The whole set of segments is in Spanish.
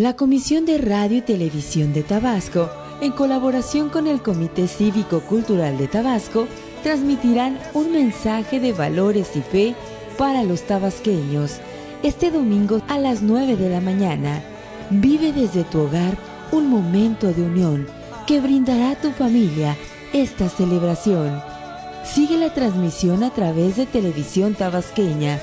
La Comisión de Radio y Televisión de Tabasco, en colaboración con el Comité Cívico-Cultural de Tabasco, transmitirán un mensaje de valores y fe para los tabasqueños. Este domingo a las 9 de la mañana, vive desde tu hogar un momento de unión que brindará a tu familia esta celebración. Sigue la transmisión a través de Televisión Tabasqueña.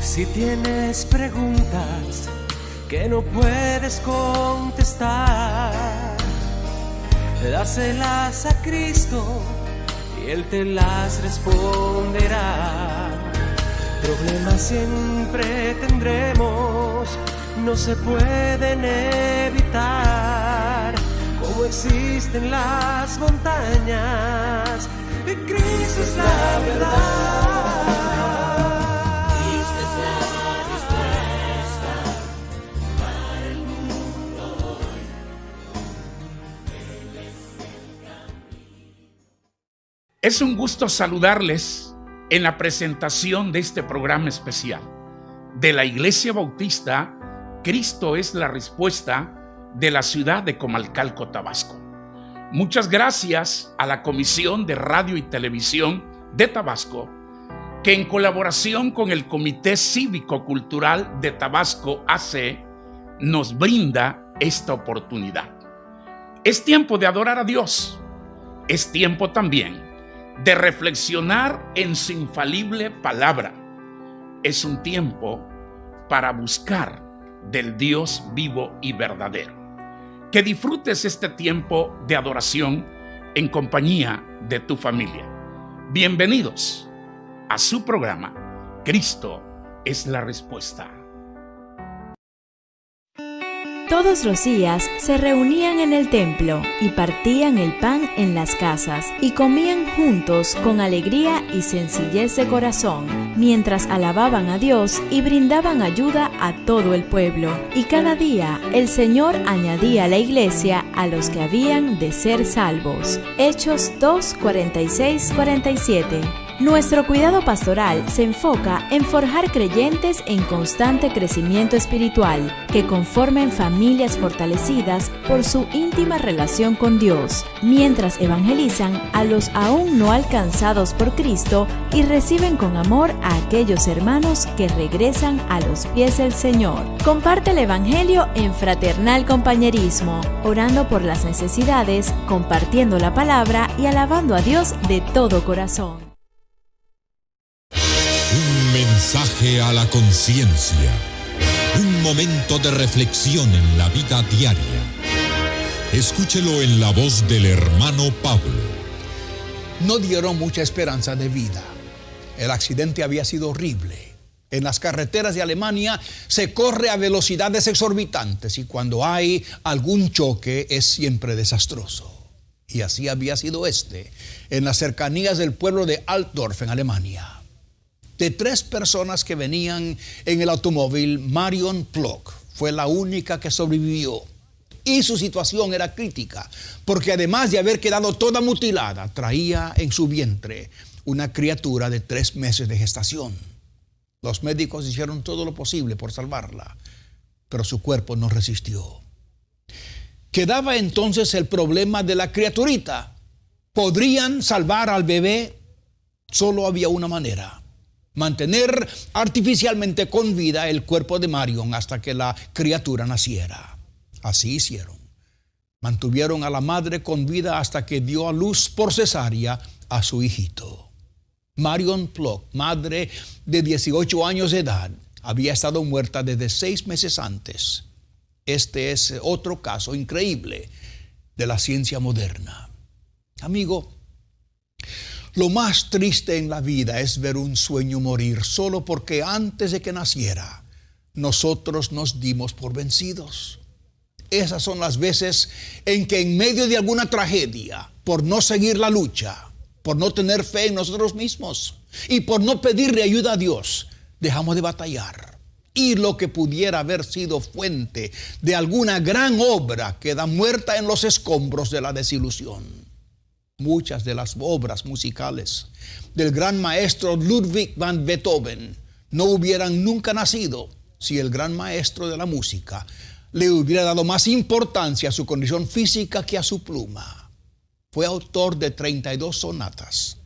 Si tienes preguntas que no puedes contestar, dáselas a Cristo y Él te las responderá. Problemas siempre tendremos, no se pueden evitar, como existen las montañas, de Cristo es la verdad. Es un gusto saludarles en la presentación de este programa especial de la Iglesia Bautista Cristo es la Respuesta de la ciudad de Comalcalco, Tabasco. Muchas gracias a la Comisión de Radio y Televisión de Tabasco, que en colaboración con el Comité Cívico-Cultural de Tabasco AC nos brinda esta oportunidad. Es tiempo de adorar a Dios. Es tiempo también de reflexionar en su infalible palabra. Es un tiempo para buscar del Dios vivo y verdadero. Que disfrutes este tiempo de adoración en compañía de tu familia. Bienvenidos a su programa Cristo es la Respuesta. Todos los días se reunían en el templo y partían el pan en las casas y comían juntos con alegría y sencillez de corazón, mientras alababan a Dios y brindaban ayuda a todo el pueblo. Y cada día el Señor añadía a la iglesia a los que habían de ser salvos. Hechos 2, 46, 47. Nuestro cuidado pastoral se enfoca en forjar creyentes en constante crecimiento espiritual, que conformen familias fortalecidas por su íntima relación con Dios, mientras evangelizan a los aún no alcanzados por Cristo y reciben con amor a aquellos hermanos que regresan a los pies del Señor. Comparte el Evangelio en fraternal compañerismo, orando por las necesidades, compartiendo la palabra y alabando a Dios de todo corazón. Un mensaje a la conciencia, un momento de reflexión en la vida diaria. Escúchelo en la voz del hermano Pablo. No dieron mucha esperanza de vida. El accidente había sido horrible. En las carreteras de Alemania se corre a velocidades exorbitantes y cuando hay algún choque es siempre desastroso. Y así había sido en las cercanías del pueblo de Altdorf, en Alemania. De 3 personas que venían en el automóvil, Marion Plock fue la única que sobrevivió. y su situación era crítica, porque además de haber quedado toda mutilada, traía en su vientre una criatura de 3 meses de gestación. Los médicos hicieron todo lo posible por salvarla, pero su cuerpo no resistió. Quedaba entonces el problema de la criaturita. ¿Podrían salvar al bebé? Solo había una manera: mantener artificialmente con vida el cuerpo de Marion hasta que la criatura naciera. Así hicieron. Mantuvieron a la madre con vida hasta que dio a luz por cesárea a su hijito. Marion Plock, madre de 18 años de edad, había estado muerta desde 6 meses antes. Este es otro caso increíble de la ciencia moderna. Amigo, lo más triste en la vida es ver un sueño morir solo porque antes de que naciera nosotros nos dimos por vencidos. Esas son las veces en que en medio de alguna tragedia, por no seguir la lucha, por no tener fe en nosotros mismos y por no pedirle ayuda a Dios, dejamos de batallar. Y lo que pudiera haber sido fuente de alguna gran obra queda muerta en los escombros de la desilusión. Muchas de las obras musicales del gran maestro Ludwig van Beethoven no hubieran nunca nacido si el gran maestro de la música le hubiera dado más importancia a su condición física que a su pluma. Fue autor de 32 sonatas,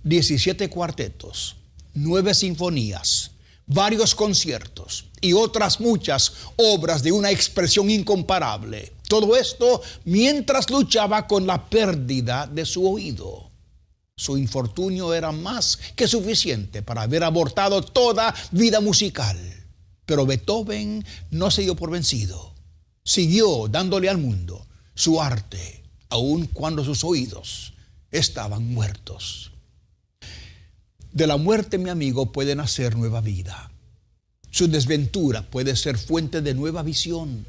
17 cuartetos, 9 sinfonías, varios conciertos y otras muchas obras de una expresión incomparable. Todo esto mientras luchaba con la pérdida de su oído. Su infortunio era más que suficiente para haber abortado toda vida musical. Pero Beethoven no se dio por vencido. Siguió dándole al mundo su arte, aun cuando sus oídos estaban muertos. De la muerte, mi amigo, puede nacer nueva vida. Su desventura puede ser fuente de nueva visión.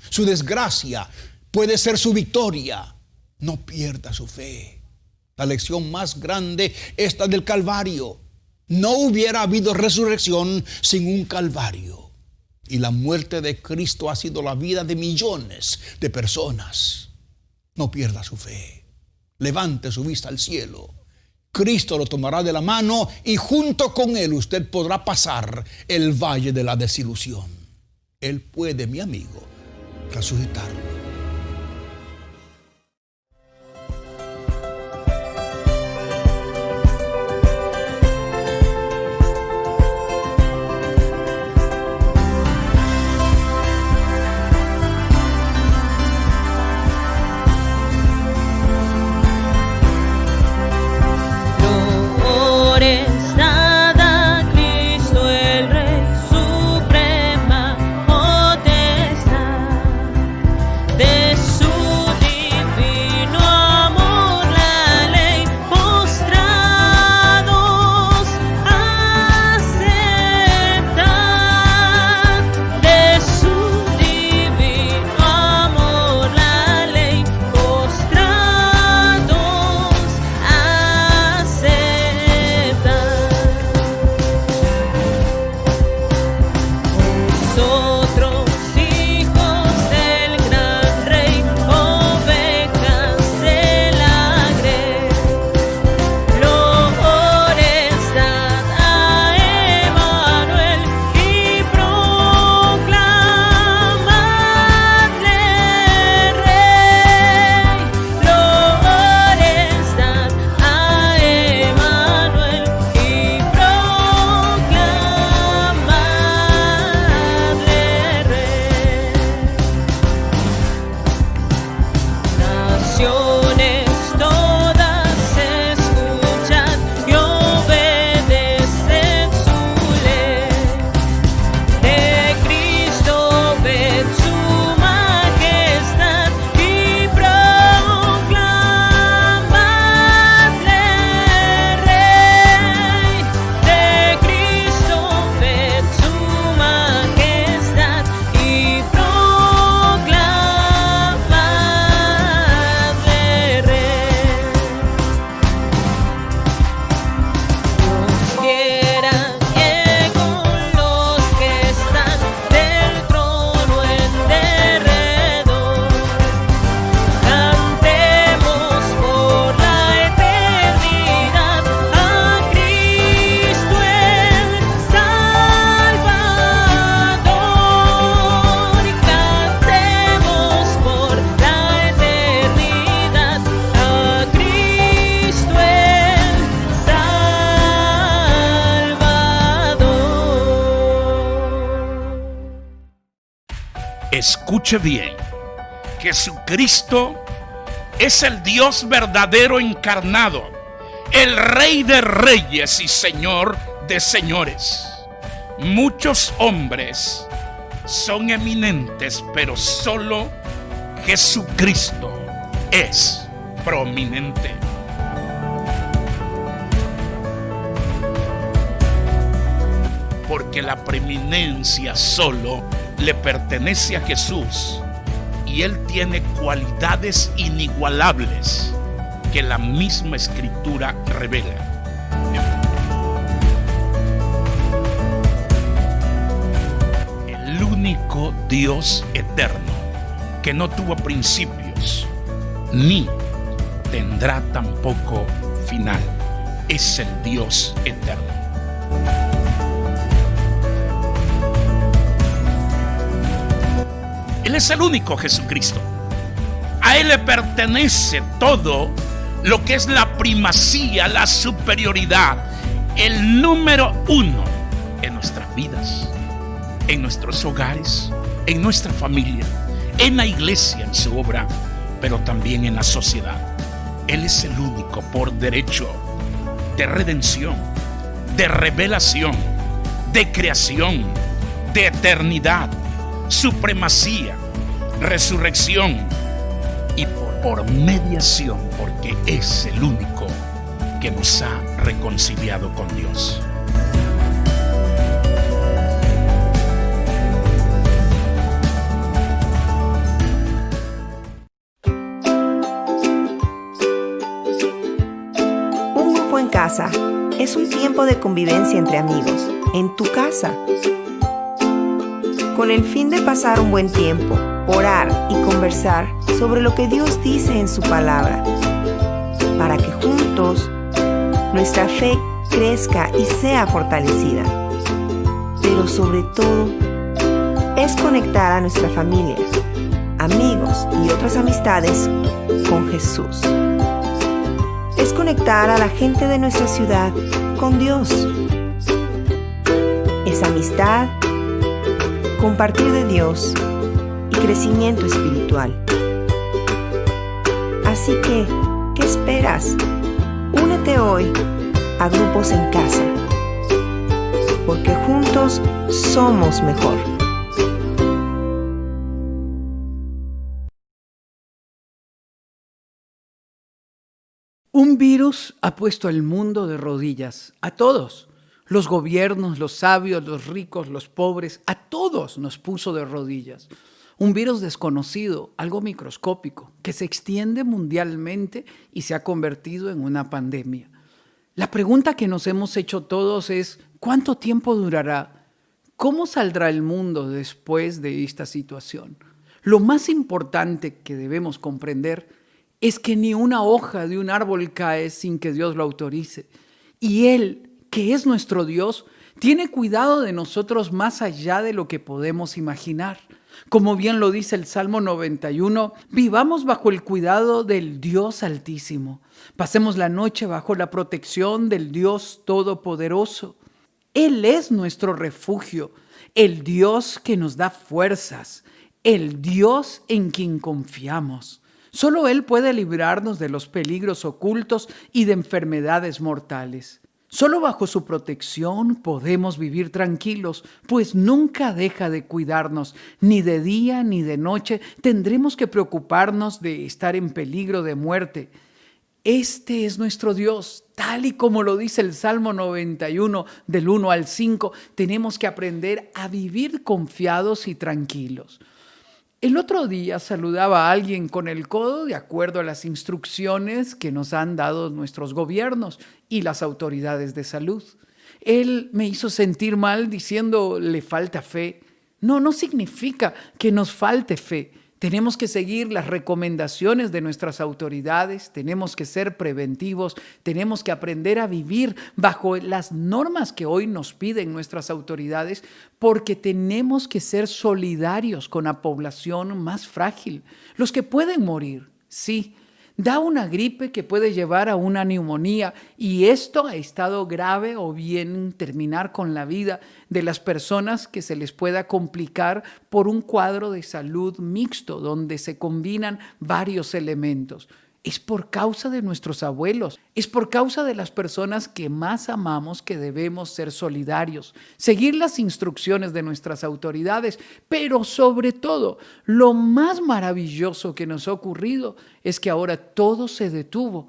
Su desgracia puede ser su victoria. No pierda su fe. La lección más grande es la del Calvario. No hubiera habido resurrección sin un Calvario. Y la muerte de Cristo ha sido la vida de millones de personas. No pierda su fe. Levante su vista al cielo. Cristo lo tomará de la mano y junto con Él usted podrá pasar el valle de la desilusión. Él puede, mi amigo, resucitarlo. Escuche bien. Jesucristo es el Dios verdadero encarnado, el Rey de reyes y Señor de señores. Muchos hombres son eminentes, pero solo Jesucristo es prominente. Porque la preeminencia solo le pertenece a Jesús y Él tiene cualidades inigualables que la misma Escritura revela. El único Dios eterno que no tuvo principios ni tendrá tampoco final es el Dios eterno. Él es el único Jesucristo. A Él le pertenece todo lo que es la primacía, la superioridad, el número uno en nuestras vidas, en nuestros hogares, en nuestra familia, en la iglesia, en su obra, pero también en la sociedad. Él es el único por derecho de redención, de revelación, de creación, de eternidad, supremacía, resurrección y por mediación, porque es el único que nos ha reconciliado con Dios. Un grupo en casa es un tiempo de convivencia entre amigos, en tu casa, con el fin de pasar un buen tiempo, orar y conversar sobre lo que Dios dice en su palabra, para que juntos nuestra fe crezca y sea fortalecida. Pero sobre todo, es conectar a nuestra familia, amigos y otras amistades con Jesús. Es conectar a la gente de nuestra ciudad con Dios. Es amistad, compartir de Dios y crecimiento espiritual. Así que, ¿qué esperas? Únete hoy a Grupos en Casa, porque juntos somos mejor. Un virus ha puesto al mundo de rodillas, a todos. Los gobiernos, los sabios, los ricos, los pobres, a todos nos puso de rodillas. Un virus desconocido, algo microscópico, que se extiende mundialmente y se ha convertido en una pandemia. La pregunta que nos hemos hecho todos es, ¿cuánto tiempo durará? ¿Cómo saldrá el mundo después de esta situación? Lo más importante que debemos comprender es que ni una hoja de un árbol cae sin que Dios lo autorice. Y Él, que es nuestro Dios, tiene cuidado de nosotros más allá de lo que podemos imaginar. Como bien lo dice el Salmo 91, vivamos bajo el cuidado del Dios Altísimo. Pasemos la noche bajo la protección del Dios Todopoderoso. Él es nuestro refugio, el Dios que nos da fuerzas, el Dios en quien confiamos. Solo Él puede librarnos de los peligros ocultos y de enfermedades mortales. Solo bajo su protección podemos vivir tranquilos, pues nunca deja de cuidarnos. Ni de día ni de noche tendremos que preocuparnos de estar en peligro de muerte. Este es nuestro Dios, tal y como lo dice el Salmo 91, del 1 al 5, tenemos que aprender a vivir confiados y tranquilos. El otro día saludaba a alguien con el codo de acuerdo a las instrucciones que nos han dado nuestros gobiernos y las autoridades de salud. Él me hizo sentir mal diciendo, le falta fe. No significa que nos falte fe. Tenemos que seguir las recomendaciones de nuestras autoridades, tenemos que ser preventivos, tenemos que aprender a vivir bajo las normas que hoy nos piden nuestras autoridades, porque tenemos que ser solidarios con la población más frágil, los que pueden morir, sí. Da una gripe que puede llevar a una neumonía y esto ha estado grave o bien terminar con la vida de las personas que se les pueda complicar por un cuadro de salud mixto donde se combinan varios elementos. Es por causa de nuestros abuelos, es por causa de las personas que más amamos que debemos ser solidarios, seguir las instrucciones de nuestras autoridades, pero sobre todo, lo más maravilloso que nos ha ocurrido es que ahora todo se detuvo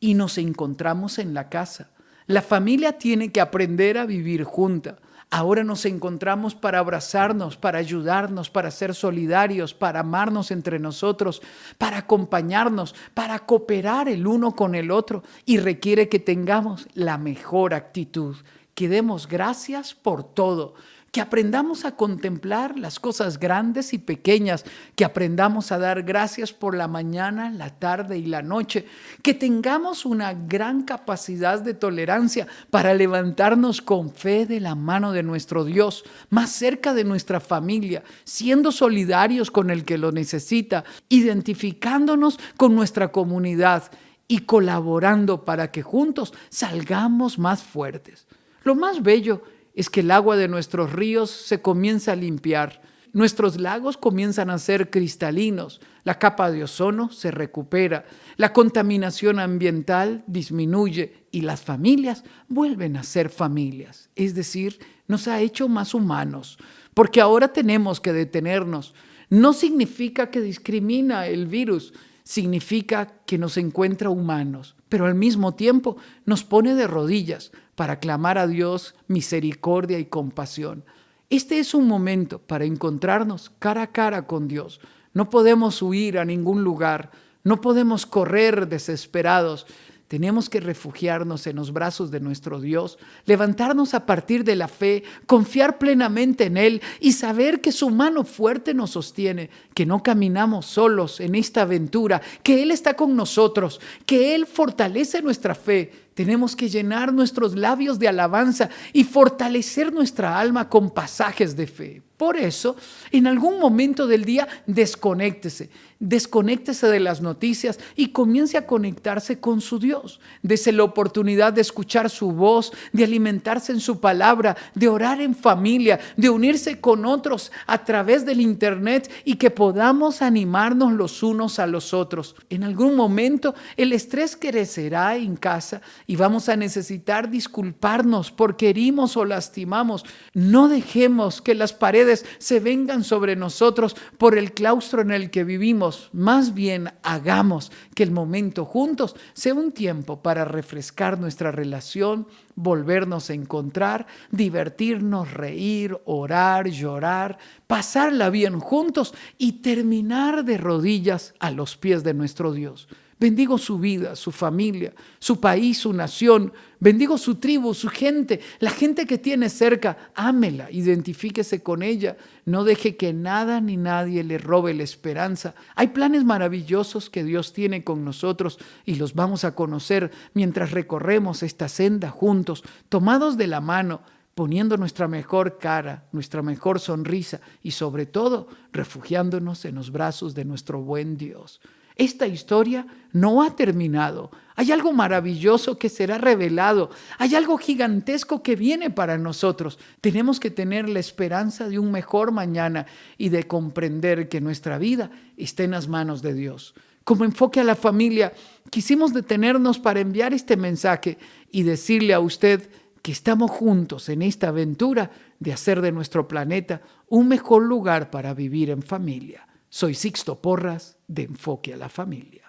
y nos encontramos en la casa. La familia tiene que aprender a vivir junta. Ahora nos encontramos para abrazarnos, para ayudarnos, para ser solidarios, para amarnos entre nosotros, para acompañarnos, para cooperar el uno con el otro y requiere que tengamos la mejor actitud, que demos gracias por todo, que aprendamos a contemplar las cosas grandes y pequeñas, que aprendamos a dar gracias por la mañana, la tarde y la noche, que tengamos una gran capacidad de tolerancia para levantarnos con fe de la mano de nuestro Dios, más cerca de nuestra familia, siendo solidarios con el que lo necesita, identificándonos con nuestra comunidad y colaborando para que juntos salgamos más fuertes. Lo más bello es que el agua de nuestros ríos se comienza a limpiar, nuestros lagos comienzan a ser cristalinos, la capa de ozono se recupera, la contaminación ambiental disminuye y las familias vuelven a ser familias. Es decir, nos ha hecho más humanos, porque ahora tenemos que detenernos. No significa que discrimina el virus, significa que nos encuentra humanos, pero al mismo tiempo nos pone de rodillas para clamar a Dios misericordia y compasión. Este es un momento para encontrarnos cara a cara con Dios. No podemos huir a ningún lugar, no podemos correr desesperados. Tenemos que refugiarnos en los brazos de nuestro Dios, levantarnos a partir de la fe, confiar plenamente en Él y saber que su mano fuerte nos sostiene, que no caminamos solos en esta aventura, que Él está con nosotros, que Él fortalece nuestra fe. Tenemos que llenar nuestros labios de alabanza y fortalecer nuestra alma con pasajes de fe. Por eso, en algún momento del día, desconéctese de las noticias y comience a conectarse con su Dios. Dese la oportunidad de escuchar su voz, de alimentarse en su palabra, de orar en familia, de unirse con otros a través del internet y que podamos animarnos los unos a los otros. En algún momento, el estrés crecerá en casa y vamos a necesitar disculparnos porque herimos o lastimamos. No dejemos que las paredes se vengan sobre nosotros por el claustro en el que vivimos. Más bien hagamos que el momento juntos sea un tiempo para refrescar nuestra relación, volvernos a encontrar, divertirnos, reír, orar, llorar, pasarla bien juntos y terminar de rodillas a los pies de nuestro Dios. Bendigo su vida, su familia, su país, su nación. Bendigo su tribu, su gente, la gente que tiene cerca. Ámela, identifíquese con ella. No deje que nada ni nadie le robe la esperanza. Hay planes maravillosos que Dios tiene con nosotros y los vamos a conocer mientras recorremos esta senda juntos, tomados de la mano, poniendo nuestra mejor cara, nuestra mejor sonrisa y sobre todo refugiándonos en los brazos de nuestro buen Dios. Esta historia no ha terminado. Hay algo maravilloso que será revelado. Hay algo gigantesco que viene para nosotros. Tenemos que tener la esperanza de un mejor mañana y de comprender que nuestra vida está en las manos de Dios. Como Enfoque a la Familia, quisimos detenernos para enviar este mensaje y decirle a usted que estamos juntos en esta aventura de hacer de nuestro planeta un mejor lugar para vivir en familia. Soy Sixto Porras, de Enfoque a la Familia.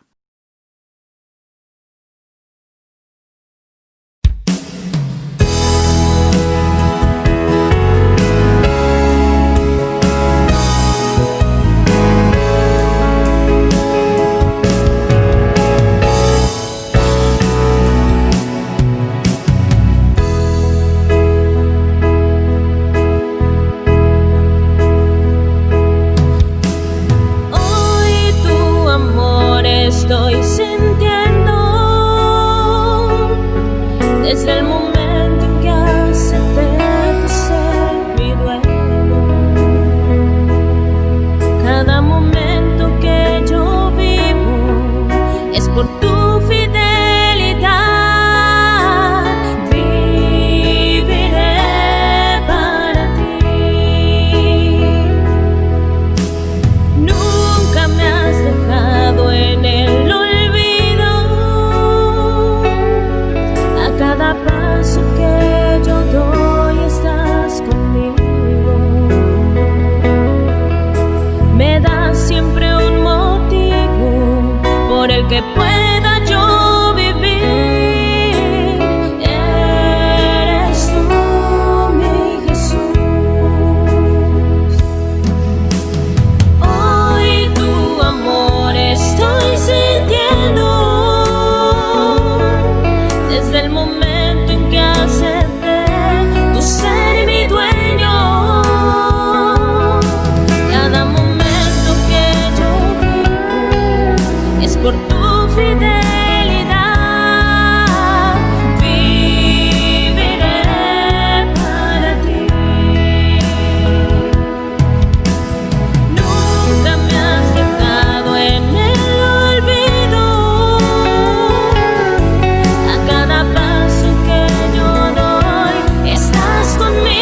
Estoy sintiendo desde el momento en que acepté tu ser mi dueño. Cada momento que yo vivo es paso que yo doy estás conmigo. Me das siempre un motivo por el que pueda yo vivir. Eres tú, mi Jesús. Hoy tu amor estoy sintiendo desde el momento en que acepté tu ser mi dueño. Cada momento que yo vivo es por tu fidelidad. Viviré para ti. Nunca me has dejado en el olvido. A cada paso que yo doy estás conmigo.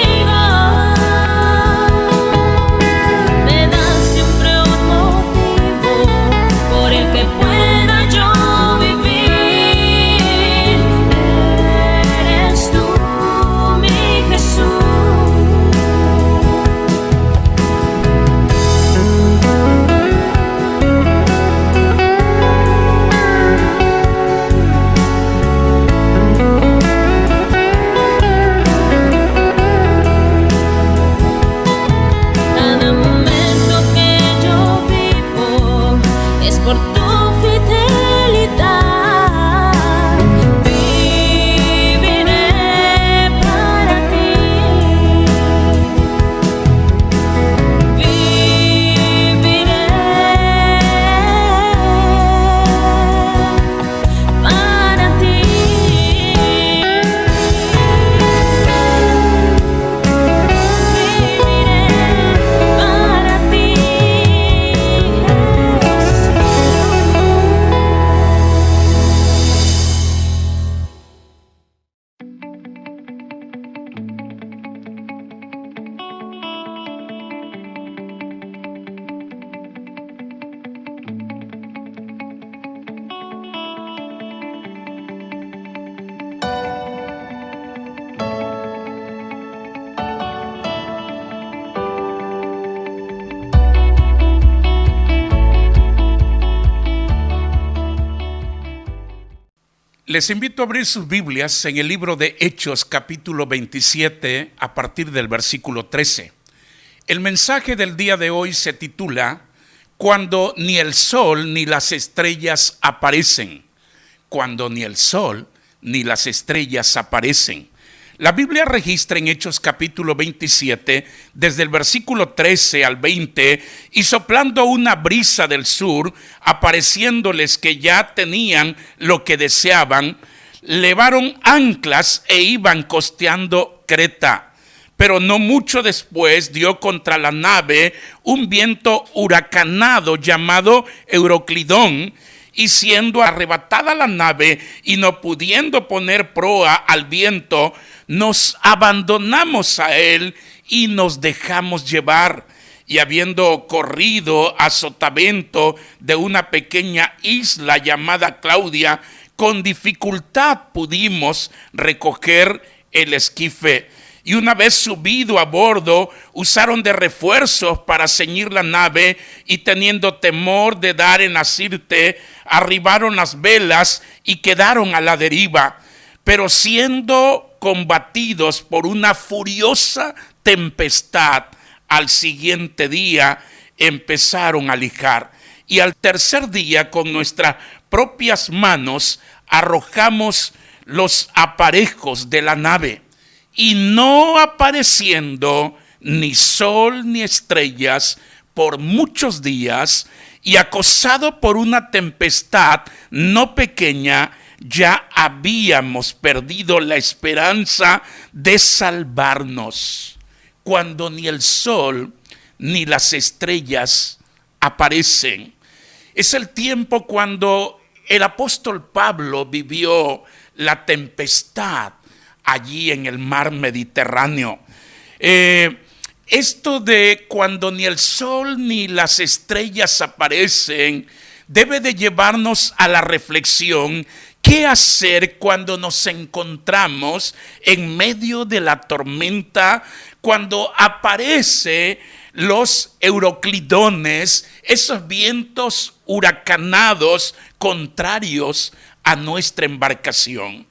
Me das siempre un motivo por el que pueda yo vivir. Eres tú, mi Jesús. Cada momento que yo vivo es por tu fidelidad. Viviré para ti. Viviré para ti. Viviré para ti. Les invito a abrir sus Biblias en el libro de Hechos, capítulo 27, a partir del versículo 13. El mensaje del día de hoy se titula Cuando ni el sol ni las estrellas aparecen. Cuando ni el sol ni las estrellas aparecen. La Biblia registra en Hechos capítulo 27, desde el versículo 13 al 20, y soplando una brisa del sur, apareciéndoles que ya tenían lo que deseaban, levaron anclas e iban costeando Creta. Pero no mucho después dio contra la nave un viento huracanado llamado Euroclidón, y siendo arrebatada la nave y no pudiendo poner proa al viento, nos abandonamos a él y nos dejamos llevar. Y habiendo corrido a sotavento de una pequeña isla llamada Claudia, con dificultad pudimos recoger el esquife. Y una vez subido a bordo, usaron de refuerzos para ceñir la nave, y teniendo temor de dar en asirte, arribaron las velas y quedaron a la deriva. Pero siendo combatidos por una furiosa tempestad, al siguiente día empezaron a lijar. Y al tercer día, con nuestras propias manos, arrojamos los aparejos de la nave. Y no apareciendo ni sol ni estrellas por muchos días, y acosado por una tempestad no pequeña, ya habíamos perdido la esperanza de salvarnos. Cuando ni el sol ni las estrellas aparecen. Es el tiempo cuando el apóstol Pablo vivió la tempestad allí en el mar Mediterráneo. Esto de cuando ni el sol ni las estrellas aparecen debe de llevarnos a la reflexión ¿Qué hacer cuando nos encontramos en medio de la tormenta, cuando aparecen los euroclidones, esos vientos huracanados contrarios a nuestra embarcación?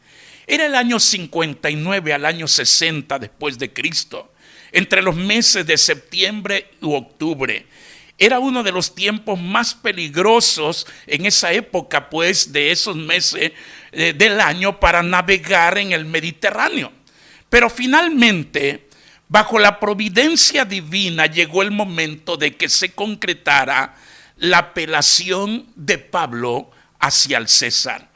Era el año 59 al año 60 después de Cristo, entre los meses de septiembre y octubre. Era uno de los tiempos más peligrosos en esa época, pues, de esos meses del año para navegar en el Mediterráneo. Pero finalmente, bajo la providencia divina, llegó el momento de que se concretara la apelación de Pablo hacia el César.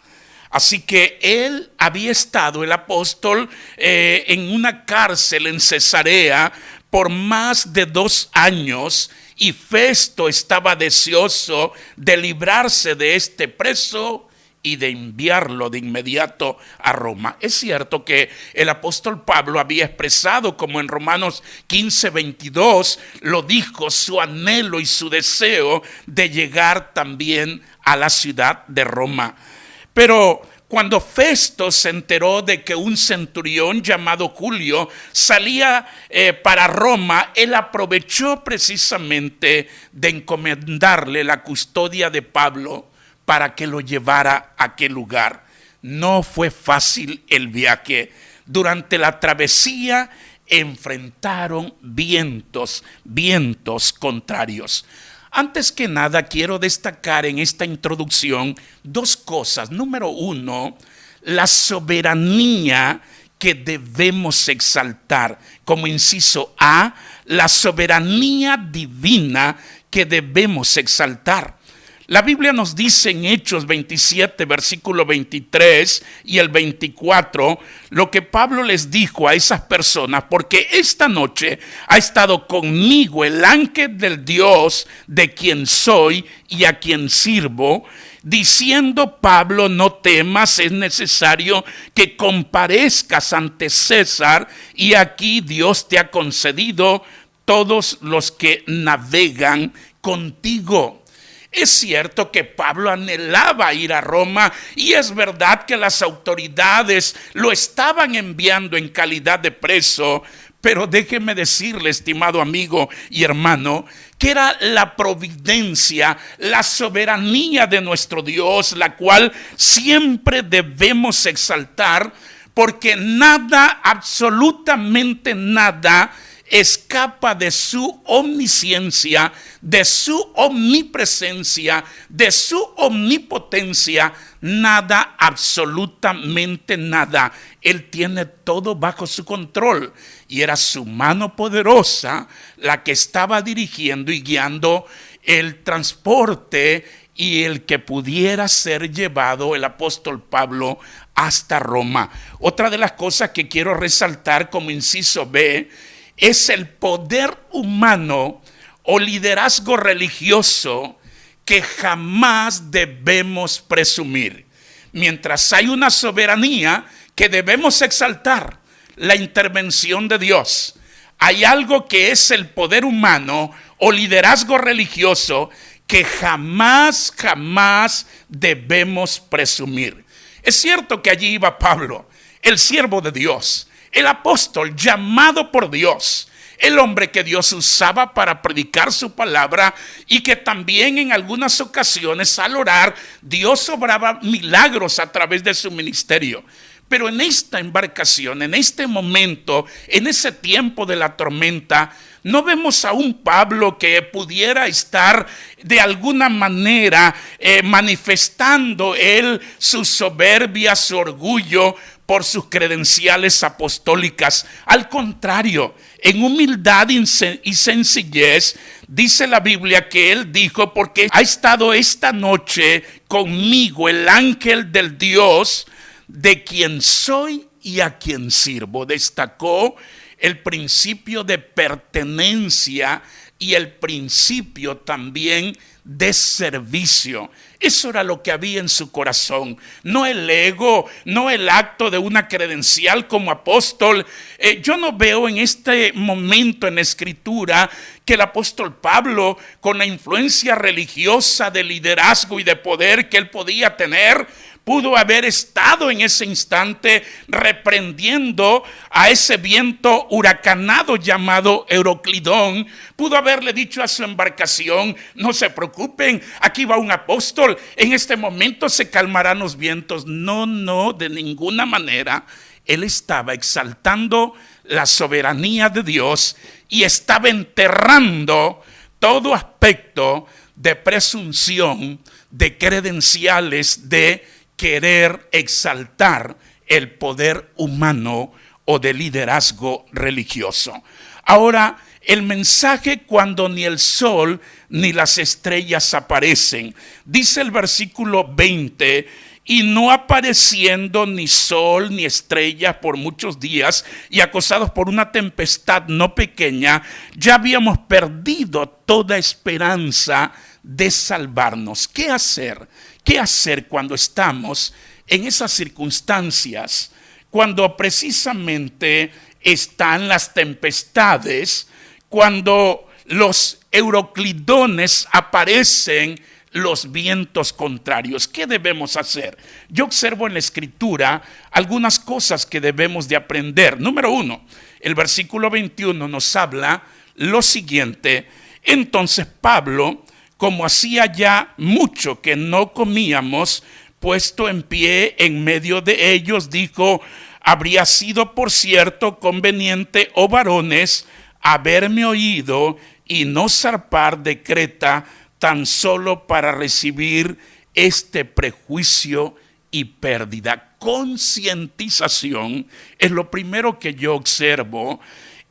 Así que él había estado, el apóstol, en una cárcel en Cesarea por más de 2 años, y Festo estaba deseoso de librarse de este preso y de enviarlo de inmediato a Roma. Es cierto que el apóstol Pablo había expresado, como en Romanos 15:22 lo dijo, su anhelo y su deseo de llegar también a la ciudad de Roma. Pero cuando Festo se enteró de que un centurión llamado Julio salía para Roma, él aprovechó precisamente de encomendarle la custodia de Pablo para que lo llevara a aquel lugar. No fue fácil el viaje. Durante la travesía enfrentaron vientos contrarios. Antes que nada, quiero destacar en esta introducción 2 cosas. Número 1, la soberanía que debemos exaltar. Como inciso A, la soberanía divina que debemos exaltar. La Biblia nos dice en Hechos 27, versículo 23 y el 24, lo que Pablo les dijo a esas personas: porque esta noche ha estado conmigo el ángel del Dios de quien soy y a quien sirvo, diciendo: Pablo, no temas, es necesario que comparezcas ante César, y aquí Dios te ha concedido todos los que navegan contigo. Es cierto que Pablo anhelaba ir a Roma, y es verdad que las autoridades lo estaban enviando en calidad de preso, pero déjeme decirle, estimado amigo y hermano, que era la providencia, la soberanía de nuestro Dios, la cual siempre debemos exaltar, porque nada, absolutamente nada, escapa de su omnisciencia, de su omnipresencia, de su omnipotencia. Nada, absolutamente nada. Él tiene todo bajo su control, y era su mano poderosa la que estaba dirigiendo y guiando el transporte y el que pudiera ser llevado el apóstol Pablo hasta Roma. Otra de las cosas que quiero resaltar como inciso B es el poder humano o liderazgo religioso que jamás debemos presumir. Mientras hay una soberanía que debemos exaltar, la intervención de Dios, hay algo que es el poder humano o liderazgo religioso que jamás debemos presumir. Es cierto que allí iba Pablo, el siervo de Dios, el apóstol llamado por Dios, el hombre que Dios usaba para predicar su palabra, y que también en algunas ocasiones al orar Dios obraba milagros a través de su ministerio. Pero en esta embarcación, en este momento, en ese tiempo de la tormenta, no vemos a un Pablo que pudiera estar de alguna manera manifestando él su soberbia, su orgullo por sus credenciales apostólicas. Al contrario, en humildad y sencillez, dice la Biblia que él dijo: porque ha estado esta noche conmigo el ángel del Dios de quien soy y a quien sirvo. Destacó el principio de pertenencia y el principio también de servicio. Eso era lo que había en su corazón, no el ego, no el acto de una credencial como apóstol. Yo no veo en este momento en la Escritura que el apóstol Pablo, con la influencia religiosa de liderazgo y de poder que él podía tener, pudo haber estado en ese instante reprendiendo a ese viento huracanado llamado Euroclidón. Pudo haberle dicho a su embarcación: no se preocupen, aquí va un apóstol, en este momento se calmarán los vientos. No, de ninguna manera. Él estaba exaltando la soberanía de Dios y estaba enterrando todo aspecto de presunción, de credenciales, de querer exaltar el poder humano o de liderazgo religioso. Ahora, el mensaje cuando ni el sol ni las estrellas aparecen. Dice el versículo 20: y no apareciendo ni sol ni estrellas por muchos días, y acosados por una tempestad no pequeña, ya habíamos perdido toda esperanza de salvarnos. ¿Qué hacer? ¿Qué hacer cuando estamos en esas circunstancias? Cuando precisamente están las tempestades, cuando los euroclidones aparecen, los vientos contrarios. ¿Qué debemos hacer? Yo observo en la Escritura algunas cosas que debemos de aprender. Número 1, el versículo 21 nos habla lo siguiente: entonces Pablo, como hacía ya mucho que no comíamos, puesto en pie en medio de ellos, dijo: habría sido por cierto conveniente, oh varones, haberme oído y no zarpar de Creta, tan solo para recibir este prejuicio y pérdida. Concientización es lo primero que yo observo.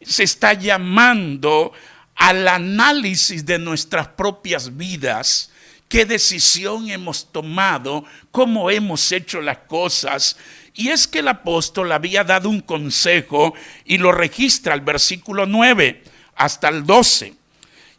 Se está llamando al análisis de nuestras propias vidas. ¿Qué decisión hemos tomado? ¿Cómo hemos hecho las cosas? Y es que el apóstol había dado un consejo y lo registra el versículo 9 hasta el 12.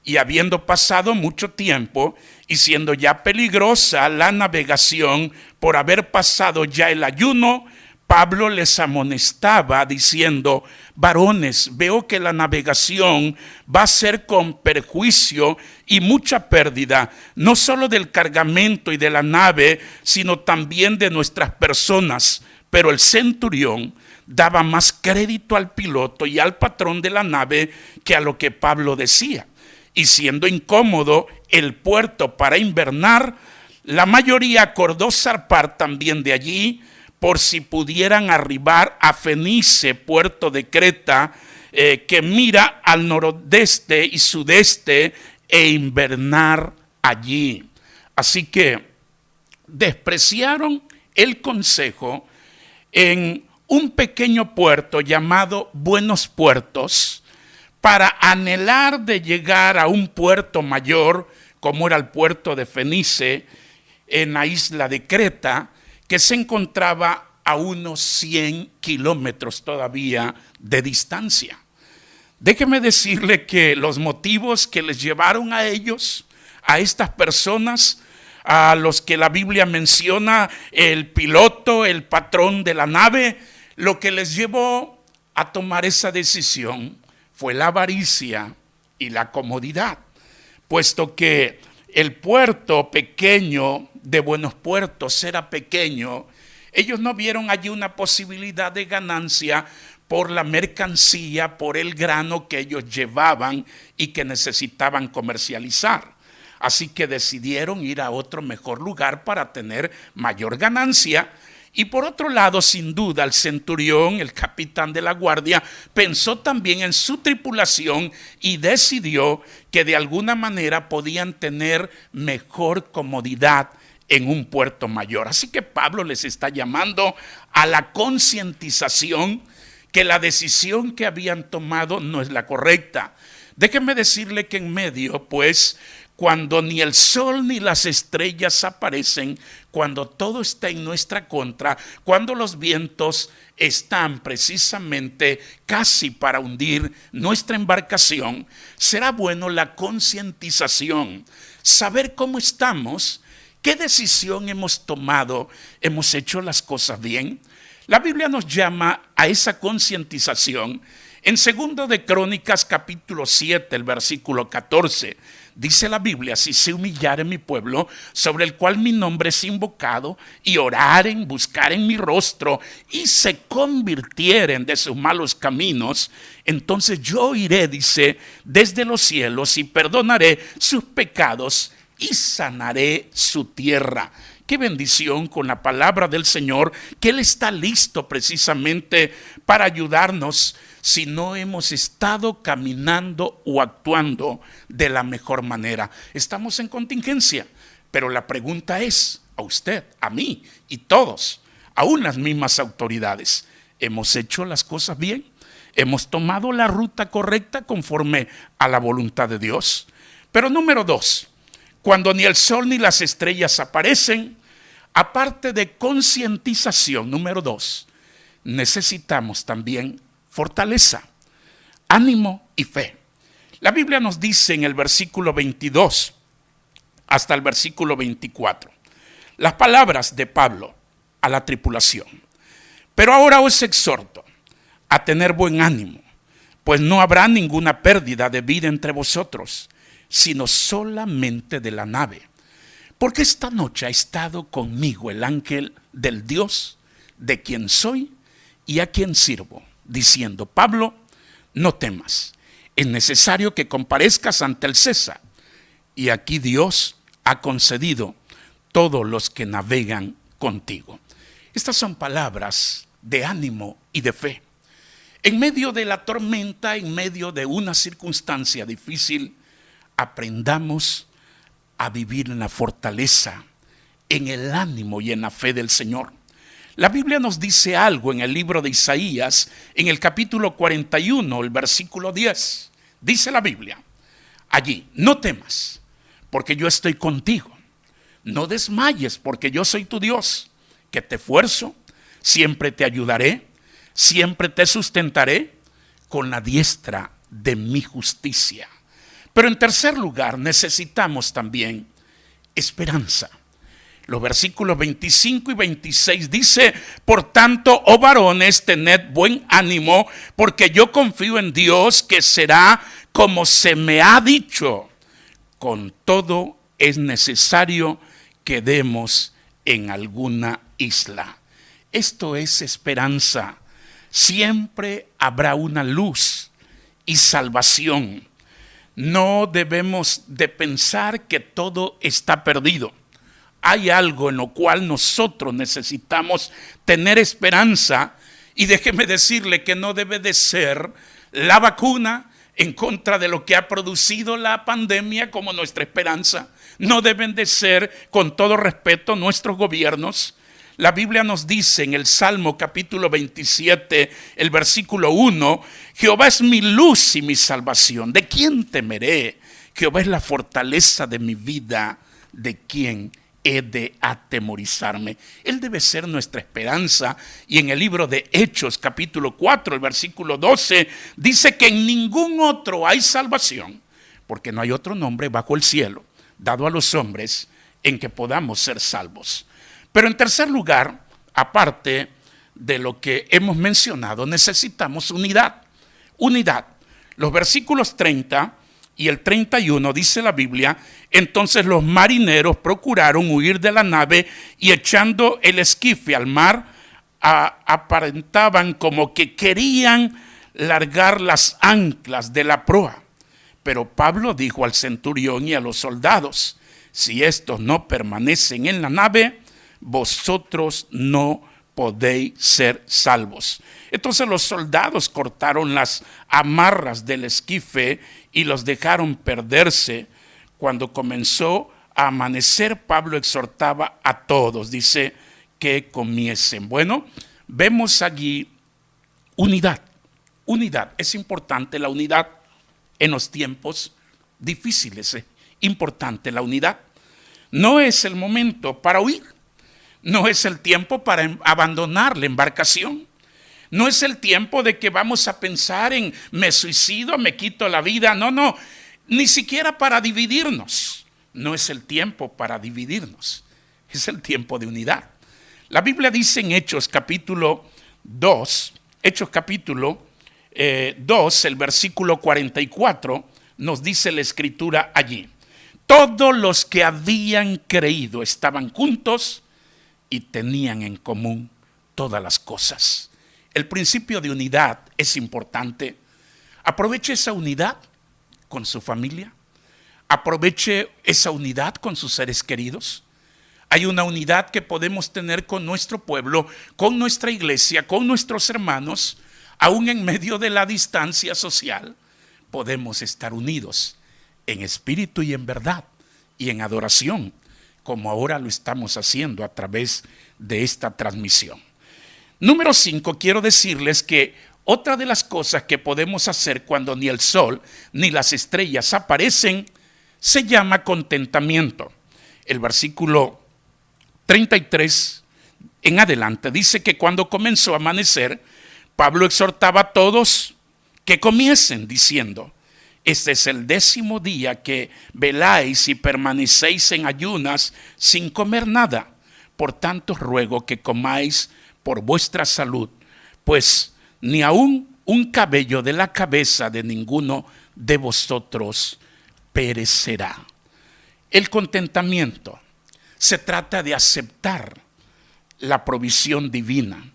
Y habiendo pasado mucho tiempo y siendo ya peligrosa la navegación por haber pasado ya el ayuno, Pablo les amonestaba diciendo: varones, veo que la navegación va a ser con perjuicio y mucha pérdida, no solo del cargamento y de la nave, sino también de nuestras personas. Pero el centurión daba más crédito al piloto y al patrón de la nave que a lo que Pablo decía. Y siendo incómodo el puerto para invernar, la mayoría acordó zarpar también de allí, por si pudieran arribar a Fenice, puerto de Creta, que mira al nordeste y sudeste, e invernar allí. Así que despreciaron el consejo en un pequeño puerto llamado Buenos Puertos, para anhelar de llegar a un puerto mayor, como era el puerto de Fenice, en la isla de Creta, que se encontraba a unos 100 kilómetros todavía de distancia. Déjeme decirle que los motivos que les llevaron a ellos, a estas personas, a los que la Biblia menciona, el piloto, el patrón de la nave, lo que les llevó a tomar esa decisión fue la avaricia y la comodidad, puesto que el puerto pequeño de Buenos Puertos era pequeño. Ellos no vieron allí una posibilidad de ganancia por la mercancía, por el grano que ellos llevaban y que necesitaban comercializar. Así que decidieron ir a otro mejor lugar para tener mayor ganancia. Y por otro lado, sin duda, el centurión, el capitán de la guardia, pensó también en su tripulación y decidió que de alguna manera podían tener mejor comodidad en un puerto mayor. Así que Pablo les está llamando a la concientización que la decisión que habían tomado no es la correcta. Déjenme decirle que en medio, pues, cuando ni el sol ni las estrellas aparecen, cuando todo está en nuestra contra, cuando los vientos están precisamente casi para hundir nuestra embarcación, será bueno la concientización, saber cómo estamos, qué decisión hemos tomado, hemos hecho las cosas bien. La Biblia nos llama a esa concientización. En 2 de Crónicas capítulo 7, el versículo 14, Dice la Biblia: si se humillare mi pueblo, sobre el cual mi nombre es invocado, y oraren, buscaren mi rostro, y se convirtieren de sus malos caminos, entonces yo iré, dice, desde los cielos, y perdonaré sus pecados, y sanaré su tierra. Qué bendición con la palabra del Señor, que Él está listo precisamente para ayudarnos si no hemos estado caminando o actuando de la mejor manera. Estamos en contingencia, pero la pregunta es a usted, a mí y todos, aún las mismas autoridades: ¿hemos hecho las cosas bien? ¿Hemos tomado la ruta correcta conforme a la voluntad de Dios? Pero número 2, cuando ni el sol ni las estrellas aparecen, aparte de concientización, número 2, necesitamos también fortaleza, ánimo y fe. La Biblia nos dice en el versículo 22 hasta el versículo 24, las palabras de Pablo a la tripulación: pero ahora os exhorto a tener buen ánimo, pues no habrá ninguna pérdida de vida entre vosotros, sino solamente de la nave. Porque esta noche ha estado conmigo el ángel del Dios de quien soy y a quien sirvo, diciendo: Pablo, no temas, es necesario que comparezcas ante el César. Y aquí Dios ha concedido todos los que navegan contigo. Estas son palabras de ánimo y de fe. En medio de la tormenta, en medio de una circunstancia difícil, aprendamos a vivir en la fortaleza, en el ánimo y en la fe del Señor. La Biblia nos dice algo en el libro de Isaías, en el capítulo 41, el versículo 10. Dice la Biblia allí: no temas, porque yo estoy contigo. No desmayes, porque yo soy tu Dios, que te esfuerzo, siempre te ayudaré, siempre te sustentaré con la diestra de mi justicia. Pero en tercer lugar, necesitamos también esperanza. Los versículos 25 y 26 dice: por tanto, oh varones, tened buen ánimo, porque yo confío en Dios, que será como se me ha dicho. Con todo es necesario que demos en alguna isla. Esto es esperanza. Siempre habrá una luz y salvación. No debemos de pensar que todo está perdido. Hay algo en lo cual nosotros necesitamos tener esperanza, y déjeme decirle que no debe de ser la vacuna en contra de lo que ha producido la pandemia como nuestra esperanza. No deben de ser, con todo respeto, nuestros gobiernos. La Biblia nos dice en el Salmo capítulo 27, el versículo 1, Jehová es mi luz y mi salvación. ¿De quién temeré? Jehová es la fortaleza de mi vida. ¿De quién he de atemorizarme? Él debe ser nuestra esperanza. Y en el libro de Hechos capítulo 4, el versículo 12, dice que en ningún otro hay salvación, porque no hay otro nombre bajo el cielo dado a los hombres en que podamos ser salvos. Pero en tercer lugar, aparte de lo que hemos mencionado, necesitamos unidad. Unidad. Los versículos 30 y el 31 dice la Biblia: entonces los marineros procuraron huir de la nave, y echando el esquife al mar, aparentaban como que querían largar las anclas de la proa. Pero Pablo dijo al centurión y a los soldados: si estos no permanecen en la nave, vosotros no podéis ser salvos. Entonces los soldados cortaron las amarras del esquife y los dejaron perderse. Cuando comenzó a amanecer, Pablo exhortaba a todos, dice, que comiesen. Bueno, vemos allí unidad. Unidad. Es importante la unidad en los tiempos difíciles. Importante la unidad. No es el momento para huir. No es el tiempo para abandonar la embarcación. No es el tiempo de que vamos a pensar en me suicido, me quito la vida. No, ni siquiera para dividirnos. No es el tiempo para dividirnos. Es el tiempo de unidad. La Biblia dice en Hechos capítulo 2, el versículo 44, nos dice la escritura allí: Todos los que habían creído estaban juntos y tenían en común todas las cosas. El principio de unidad es importante. Aproveche esa unidad con su familia. Aproveche esa unidad con sus seres queridos. Hay una unidad que podemos tener con nuestro pueblo, con nuestra iglesia, con nuestros hermanos. Aún en medio de la distancia social, podemos estar unidos en espíritu y en verdad y en adoración, como ahora lo estamos haciendo a través de esta transmisión. Número 5, quiero decirles que otra de las cosas que podemos hacer cuando ni el sol ni las estrellas aparecen se llama contentamiento. El versículo 33 en adelante dice que cuando comenzó a amanecer, Pablo exhortaba a todos que comiesen diciendo: este es el 10º día que veláis y permanecéis en ayunas sin comer nada. Por tanto ruego que comáis por vuestra salud, pues ni aun un cabello de la cabeza de ninguno de vosotros perecerá. El contentamiento se trata de aceptar la provisión divina.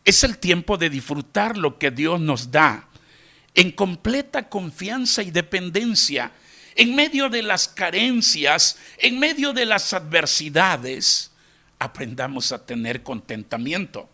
Es el tiempo de disfrutar lo que Dios nos da en completa confianza y dependencia, en medio de las carencias, en medio de las adversidades. Aprendamos a tener contentamiento.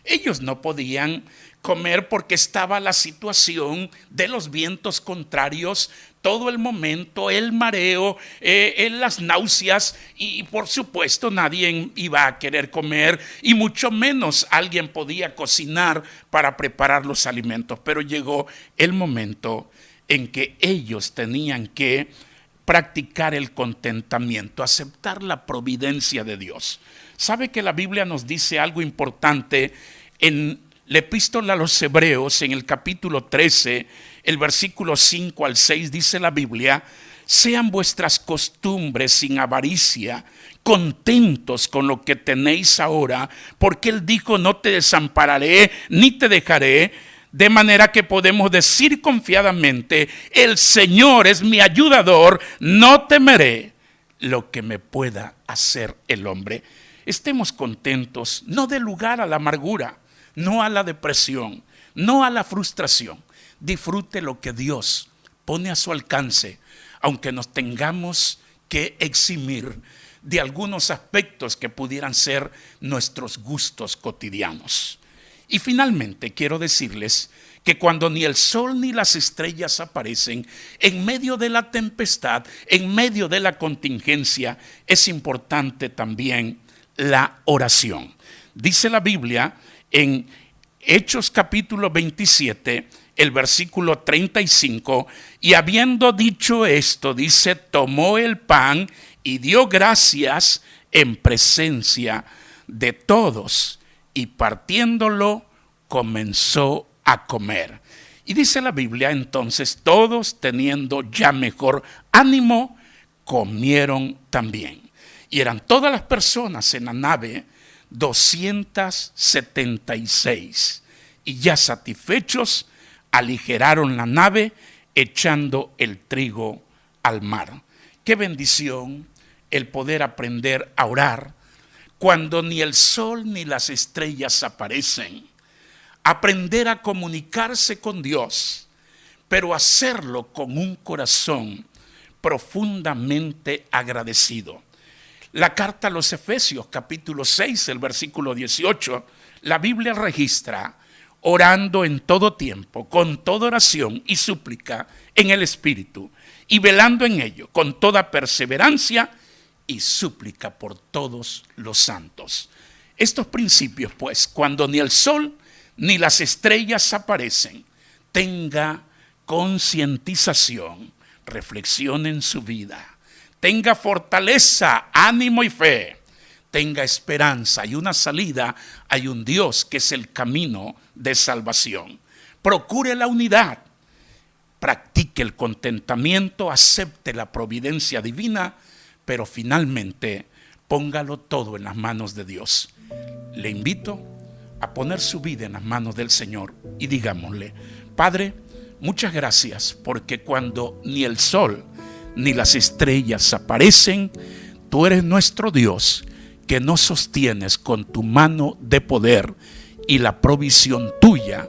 Ellos no podían comer porque estaba la situación de los vientos contrarios todo el momento, el mareo, las náuseas, y por supuesto nadie iba a querer comer, y mucho menos alguien podía cocinar para preparar los alimentos. Pero llegó el momento en que ellos tenían que practicar el contentamiento, aceptar la providencia de Dios. ¿Sabe que la Biblia nos dice algo importante? En la epístola a los Hebreos, en el capítulo 13, el versículo 5 al 6, dice la Biblia: sean vuestras costumbres sin avaricia, contentos con lo que tenéis ahora, porque Él dijo: no te desampararé ni te dejaré. De manera que podemos decir confiadamente: el Señor es mi ayudador, no temeré lo que me pueda hacer el hombre. Estemos contentos, no dé lugar a la amargura, no a la depresión, no a la frustración. Disfrute lo que Dios pone a su alcance, aunque nos tengamos que eximir de algunos aspectos que pudieran ser nuestros gustos cotidianos. Y finalmente quiero decirles que cuando ni el sol ni las estrellas aparecen, en medio de la tempestad, en medio de la contingencia, es importante también la oración. Dice la Biblia en Hechos capítulo 27, el versículo 35, y habiendo dicho esto, dice, tomó el pan y dio gracias en presencia de todos, y partiéndolo comenzó a comer. Y dice la Biblia, entonces todos, teniendo ya mejor ánimo, comieron también. Y eran todas las personas en la nave 276, y ya satisfechos aligeraron la nave echando el trigo al mar. Qué bendición el poder aprender a orar cuando ni el sol ni las estrellas aparecen. Aprender a comunicarse con Dios, pero hacerlo con un corazón profundamente agradecido. La carta a los Efesios, capítulo 6, el versículo 18, la Biblia registra: orando en todo tiempo, con toda oración y súplica en el Espíritu, y velando en ello, con toda perseverancia y súplica por todos los santos. Estos principios, pues, cuando ni el sol ni las estrellas aparecen, tenga concientización, reflexión en su vida. Tenga fortaleza, ánimo y fe. Tenga esperanza. Hay una salida, hay un Dios que es el camino de salvación. Procure la unidad. Practique el contentamiento, acepte la providencia divina, pero finalmente póngalo todo en las manos de Dios. Le invito a poner su vida en las manos del Señor y digámosle: Padre, muchas gracias, porque cuando ni el sol ni las estrellas aparecen. Tú eres nuestro Dios, que nos sostienes con tu mano de poder, y la provisión tuya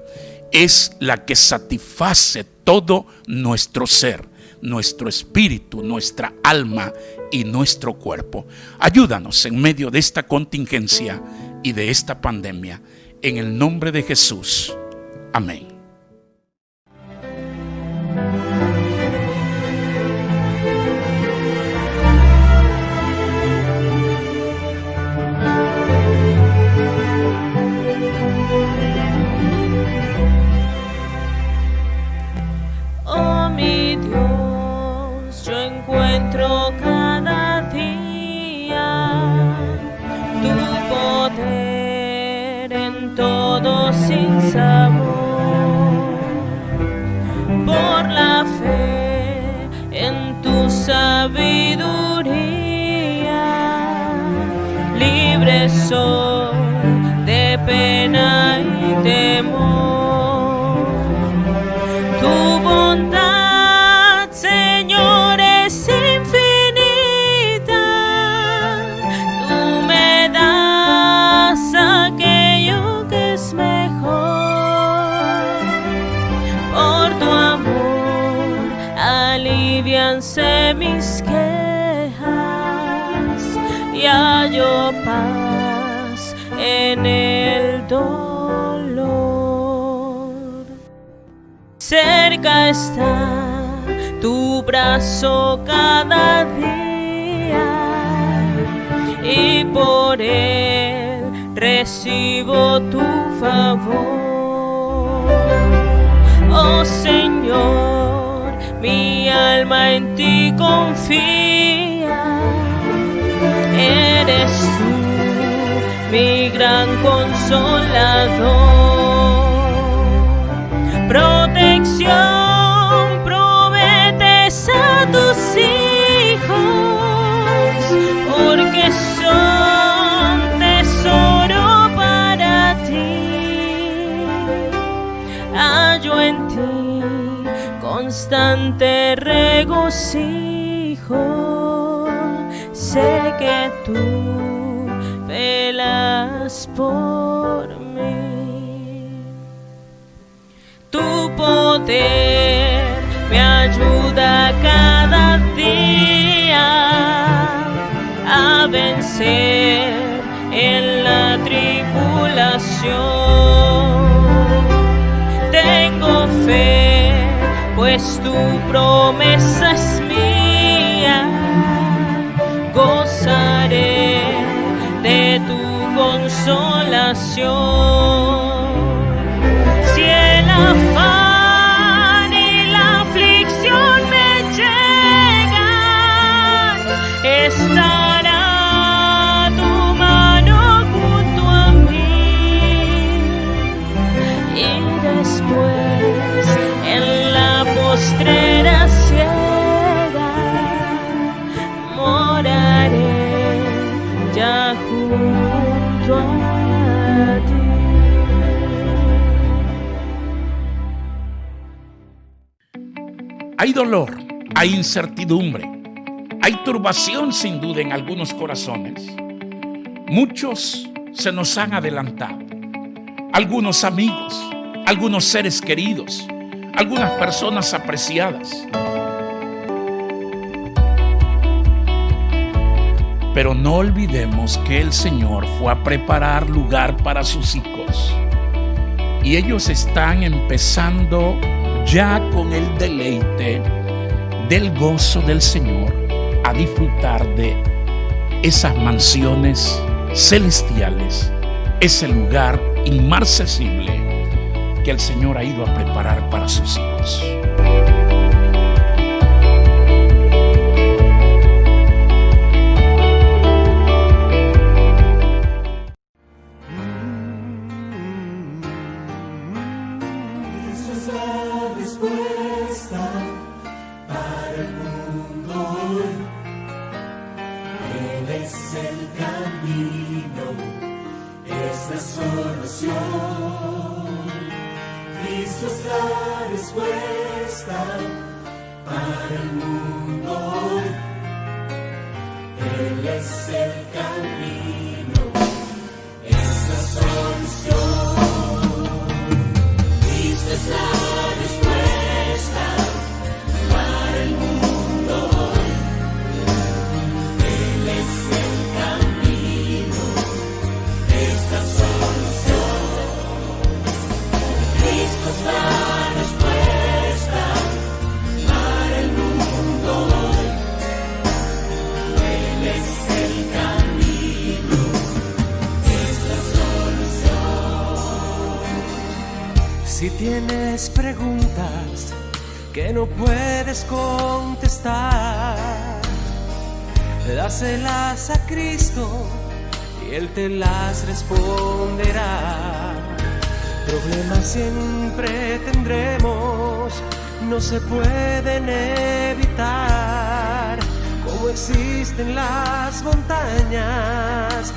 es la que satisface todo nuestro ser, nuestro espíritu, nuestra alma y nuestro cuerpo. Ayúdanos en medio de esta contingencia y de esta pandemia. En el nombre de Jesús. Amén. Oh mi Dios, yo encuentro cada día tu poder en todo sin sabor. Por la fe en tu sabiduría, libre soy de pena y temor. Tu bondad, Señor, es infinita. Tú me das aquello que es mejor. Por tu amor alivianse mis quejas y hallo paz en el dolor. Cerca está tu brazo cada día y por él recibo tu favor. Oh Señor, mi alma en ti confía. Eres tú mi gran consolador. Protección prometes a tus hijos, porque son tesoro para ti. Hallo en ti constante regocijo. Sé que tú velas por mí. Tu poder me ayuda cada día a vencer en la tribulación. Tengo fe, pues tu promesa es mía. Gozaré de tu consolación. Si el afán y la aflicción me llegan, estará tu mano junto a mí. Y después, en la postrera ciega, moraré ya junto a ti. Hay dolor, hay incertidumbre, hay turbación sin duda en algunos corazones. Muchos se nos han adelantado, algunos amigos, algunos seres queridos, algunas personas apreciadas. Pero no olvidemos que el Señor fue a preparar lugar para sus hijos y ellos están empezando ya con el deleite del gozo del Señor a disfrutar de esas mansiones celestiales, ese lugar inmarcesible que el Señor ha ido a preparar para sus hijos. Cristo es la respuesta para el mundo hoy. Él es el camino, es la solución. Cristo es la respuesta para el mundo hoy. Él es el camino, es la solución. Cristo es la respuesta para el mundo hoy. Él es el camino, es la solución. Si tienes preguntas que no puedes contestar, dáselas a Cristo y Él te las responderá. Problemas siempre tendremos, no se pueden evitar. Como existen las montañas,